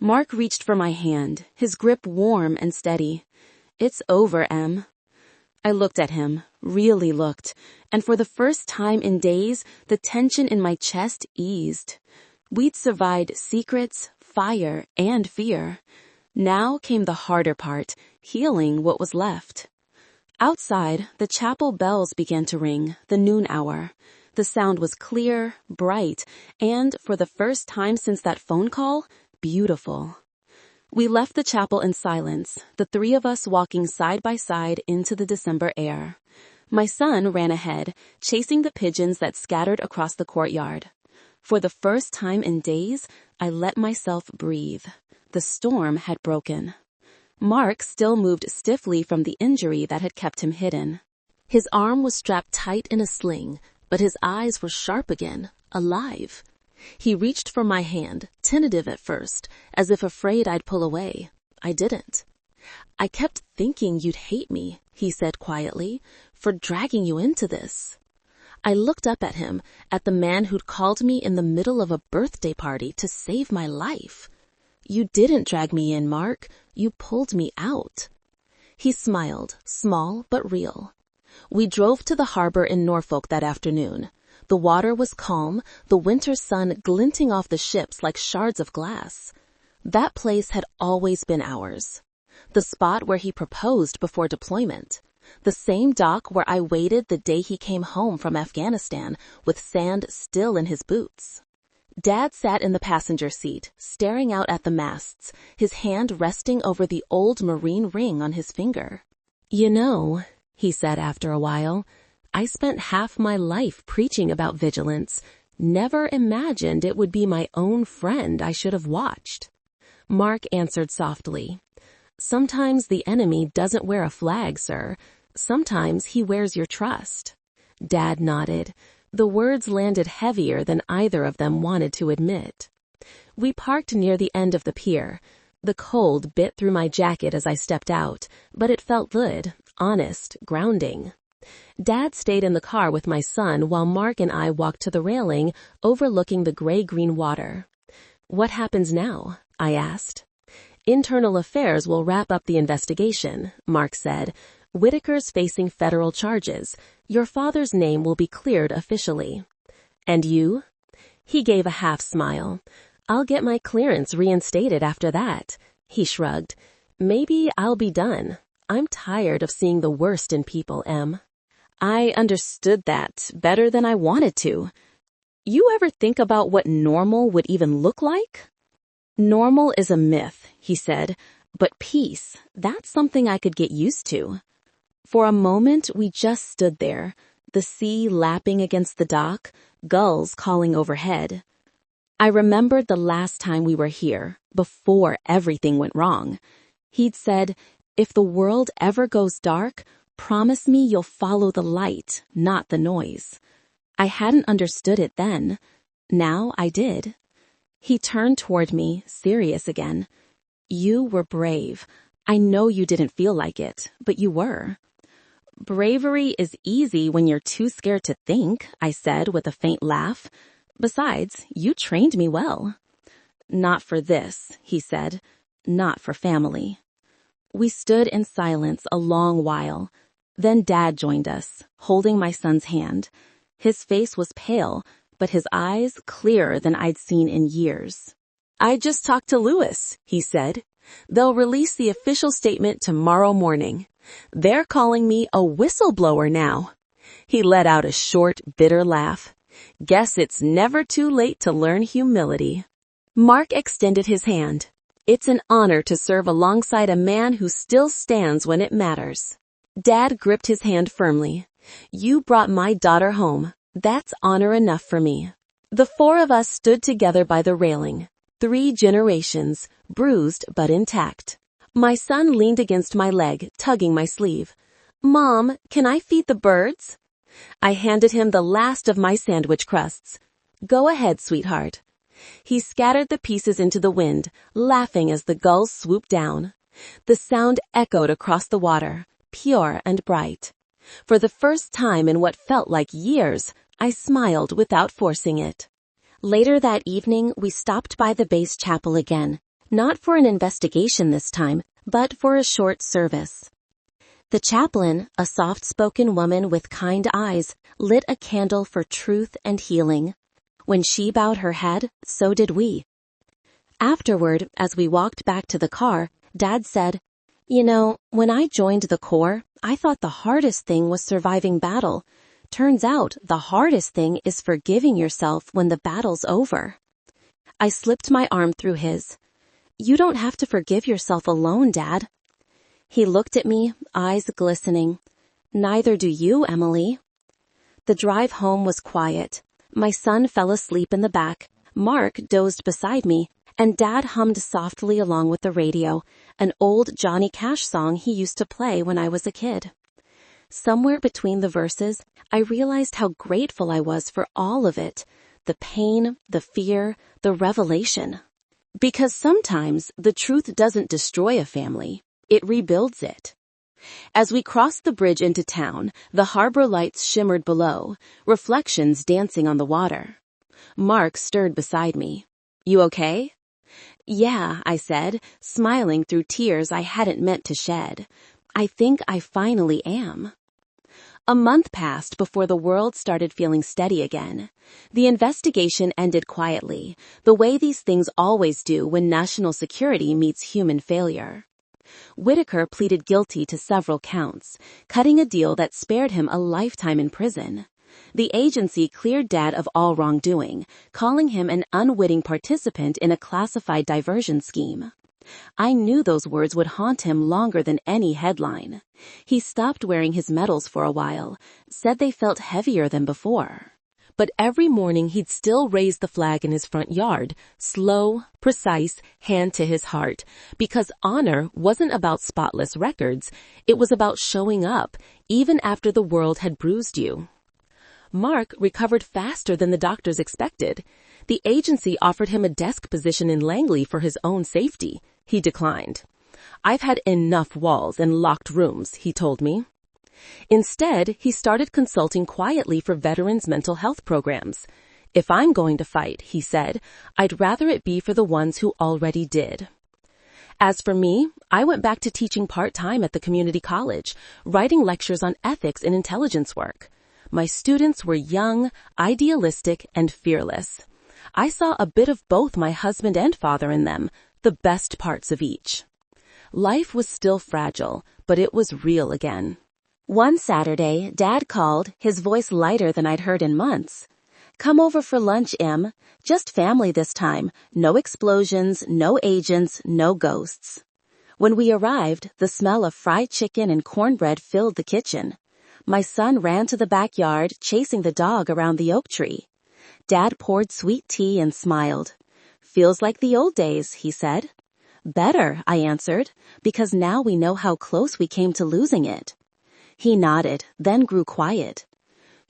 Mark reached for my hand, his grip warm and steady. "It's over, Em." I looked at him, really looked, and for the first time in days, the tension in my chest eased. We'd survived secrets, fire, and fear. Now came the harder part, healing what was left. Outside, the chapel bells began to ring, the noon hour. The sound was clear, bright, and, for the first time since that phone call, beautiful. We left the chapel in silence, the three of us walking side by side into the December air. My son ran ahead, chasing the pigeons that scattered across the courtyard. For the first time in days, I let myself breathe. The storm had broken. Mark still moved stiffly from the injury that had kept him hidden. His arm was strapped tight in a sling, but his eyes were sharp again, alive. He reached for my hand, tentative at first, as if afraid I'd pull away. I didn't. "I kept thinking you'd hate me," he said quietly, "for dragging you into this." I looked up at him, at the man who'd called me in the middle of a birthday party to save my life. "You didn't drag me in, Mark. You pulled me out." He smiled, small but real. We drove to the harbor in Norfolk that afternoon. The water was calm, the winter sun glinting off the ships like shards of glass. That place had always been ours. The spot where he proposed before deployment. The same dock where I waited the day he came home from Afghanistan, with sand still in his boots. Dad sat in the passenger seat, staring out at the masts, his hand resting over the old marine ring on his finger. "You know," he said after a while, "I spent half my life preaching about vigilance. Never imagined it would be my own friend I should have watched." Mark answered softly, "Sometimes the enemy doesn't wear a flag, sir. Sometimes he wears your trust." Dad nodded. The words landed heavier than either of them wanted to admit. We parked near the end of the pier. The cold bit through my jacket as I stepped out, but it felt good, honest, grounding. Dad stayed in the car with my son while Mark and I walked to the railing, overlooking the gray-green water. "What happens now?" I asked. "Internal Affairs will wrap up the investigation," Mark said. "Whitaker's facing federal charges. Your father's name will be cleared officially." "And you?" He gave a half smile. "I'll get my clearance reinstated after that." He shrugged. "Maybe I'll be done. I'm tired of seeing the worst in people, Em." I understood that better than I wanted to. "You ever think about what normal would even look like?" "Normal is a myth," he said, "but peace, that's something I could get used to." For a moment, we just stood there, the sea lapping against the dock, gulls calling overhead. I remembered the last time we were here, before everything went wrong. He'd said, "If the world ever goes dark, promise me you'll follow the light, not the noise." I hadn't understood it then. Now I did. He turned toward me, serious again. "You were brave. I know you didn't feel like it, but you were." "Bravery is easy when you're too scared to think," I said with a faint laugh. "Besides, you trained me well." "Not for this," he said. "Not for family." We stood in silence a long while. Then Dad joined us, holding my son's hand. His face was pale, but his eyes clearer than I'd seen in years. "I just talked to Lewis," he said. "They'll release the official statement tomorrow morning. They're calling me a whistleblower now." He let out a short, bitter laugh. "Guess it's never too late to learn humility." Mark extended his hand. "It's an honor to serve alongside a man who still stands when it matters." Dad gripped his hand firmly. "You brought my daughter home. That's honor enough for me." The four of us stood together by the railing. 3 generations, bruised but intact. My son leaned against my leg, tugging my sleeve. "Mom, can I feed the birds?" I handed him the last of my sandwich crusts. "Go ahead, sweetheart." He scattered the pieces into the wind, laughing as the gulls swooped down. The sound echoed across the water, pure and bright. For the first time in what felt like years, I smiled without forcing it. Later that evening, we stopped by the base chapel again, not for an investigation this time, but for a short service. The chaplain, a soft-spoken woman with kind eyes, lit a candle for truth and healing. When she bowed her head, so did we. Afterward, as we walked back to the car, Dad said, "You know, when I joined the Corps, I thought the hardest thing was surviving battle. Turns out the hardest thing is forgiving yourself when the battle's over." I slipped my arm through his. "You don't have to forgive yourself alone, Dad." He looked at me, eyes glistening. "Neither do you, Emily." The drive home was quiet. My son fell asleep in the back, Mark dozed beside me, and Dad hummed softly along with the radio, an old Johnny Cash song he used to play when I was a kid. Somewhere between the verses, I realized how grateful I was for all of it, the pain, the fear, the revelation. Because sometimes the truth doesn't destroy a family, it rebuilds it. As we crossed the bridge into town, the harbor lights shimmered below, reflections dancing on the water. Mark stirred beside me. "You okay?" "Yeah," I said, smiling through tears I hadn't meant to shed. "I think I finally am." A month passed before the world started feeling steady again. The investigation ended quietly, the way these things always do when national security meets human failure. Whitaker pleaded guilty to several counts, cutting a deal that spared him a lifetime in prison. The agency cleared Dad of all wrongdoing, calling him an unwitting participant in a classified diversion scheme. I knew those words would haunt him longer than any headline. He stopped wearing his medals for a while, said they felt heavier than before. But every morning he'd still raise the flag in his front yard, slow, precise, hand to his heart, because honor wasn't about spotless records, it was about showing up, even after the world had bruised you. Mark recovered faster than the doctors expected. The agency offered him a desk position in Langley for his own safety. He declined. "I've had enough walls and locked rooms," he told me. Instead, he started consulting quietly for veterans' mental health programs. "If I'm going to fight," he said, "I'd rather it be for the ones who already did." As for me, I went back to teaching part-time at the community college, writing lectures on ethics and intelligence work. My students were young, idealistic, and fearless. I saw a bit of both my husband and father in them, the best parts of each. Life was still fragile, but it was real again. One Saturday, Dad called, his voice lighter than I'd heard in months. "Come over for lunch, Em. Just family this time. No explosions, no agents, no ghosts." When we arrived, the smell of fried chicken and cornbread filled the kitchen. My son ran to the backyard, chasing the dog around the oak tree. Dad poured sweet tea and smiled. "Feels like the old days," he said. "Better," I answered, "because now we know how close we came to losing it." He nodded, then grew quiet.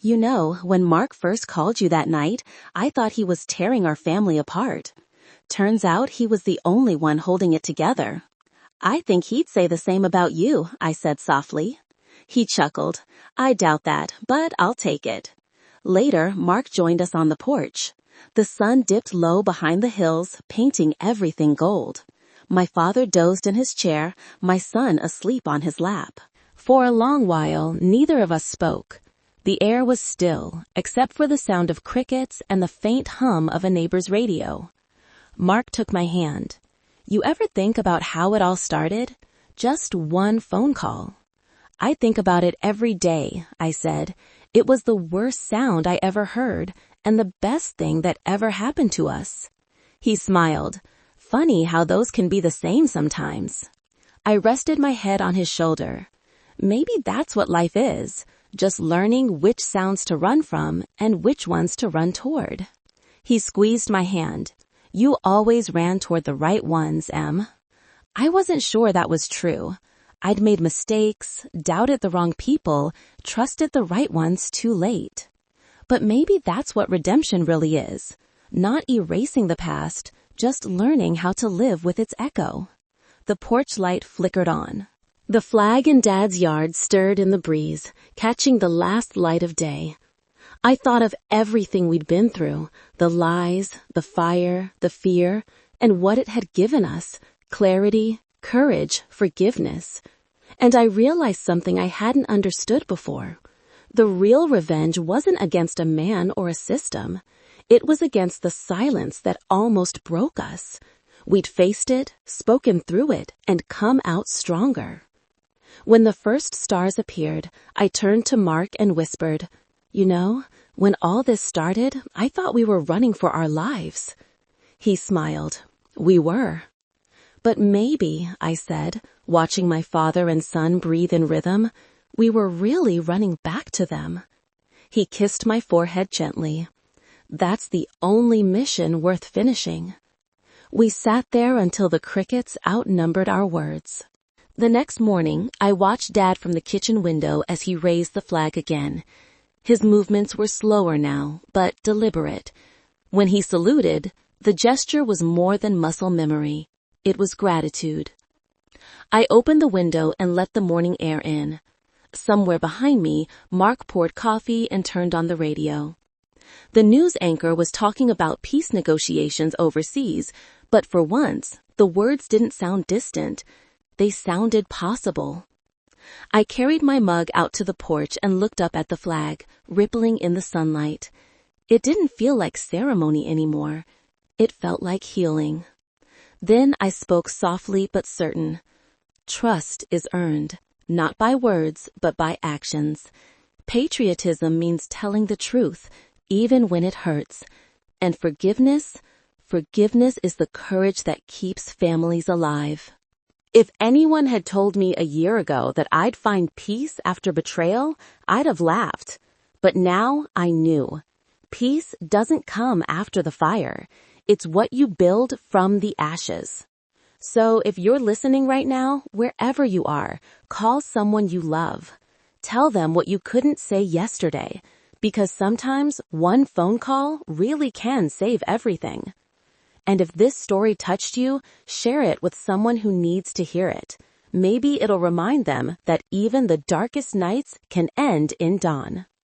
"You know, when Mark first called you that night, I thought he was tearing our family apart. Turns out he was the only one holding it together." "I think he'd say the same about you," I said softly. He chuckled. "I doubt that, but I'll take it." Later, Mark joined us on the porch. The sun dipped low behind the hills, painting everything gold. My father dozed in his chair, my son asleep on his lap. For a long while, neither of us spoke. The air was still, except for the sound of crickets and the faint hum of a neighbor's radio. Mark took my hand. You ever think about how it all started? Just one phone call. I think about it every day, I said. It was the worst sound I ever heard, and the best thing that ever happened to us. He smiled. Funny how those can be the same sometimes. I rested my head on his shoulder. Maybe that's what life is, just learning which sounds to run from and which ones to run toward. He squeezed my hand. You always ran toward the right ones, Em. I wasn't sure that was true. I'd made mistakes, doubted the wrong people, trusted the right ones too late. But maybe that's what redemption really is. Not erasing the past, just learning how to live with its echo. The porch light flickered on. The flag in Dad's yard stirred in the breeze, catching the last light of day. I thought of everything we'd been through, the lies, the fire, the fear, and what it had given us, clarity, courage, forgiveness. And I realized something I hadn't understood before. The real revenge wasn't against a man or a system. It was against the silence that almost broke us. We'd faced it, spoken through it, and come out stronger. When the first stars appeared, I turned to Mark and whispered, You know, when all this started, I thought we were running for our lives. He smiled. We were. But maybe, I said, watching my father and son breathe in rhythm, we were really running back to them. He kissed my forehead gently. That's the only mission worth finishing. We sat there until the crickets outnumbered our words. The next morning, I watched Dad from the kitchen window as he raised the flag again. His movements were slower now, but deliberate. When he saluted, the gesture was more than muscle memory. It was gratitude. I opened the window and let the morning air in. Somewhere behind me, Mark poured coffee and turned on the radio. The news anchor was talking about peace negotiations overseas, but for once, the words didn't sound distant. They sounded possible. I carried my mug out to the porch and looked up at the flag, rippling in the sunlight. It didn't feel like ceremony anymore. It felt like healing. Then I spoke softly but certain. Trust is earned, not by words, but by actions. Patriotism means telling the truth, even when it hurts. And forgiveness is the courage that keeps families alive. If anyone had told me a year ago that I'd find peace after betrayal, I'd have laughed. But now I knew. Peace doesn't come after the fire. It's what you build from the ashes. So if you're listening right now, wherever you are, call someone you love. Tell them what you couldn't say yesterday, because sometimes one phone call really can save everything. And if this story touched you, share it with someone who needs to hear it. Maybe it'll remind them that even the darkest nights can end in dawn.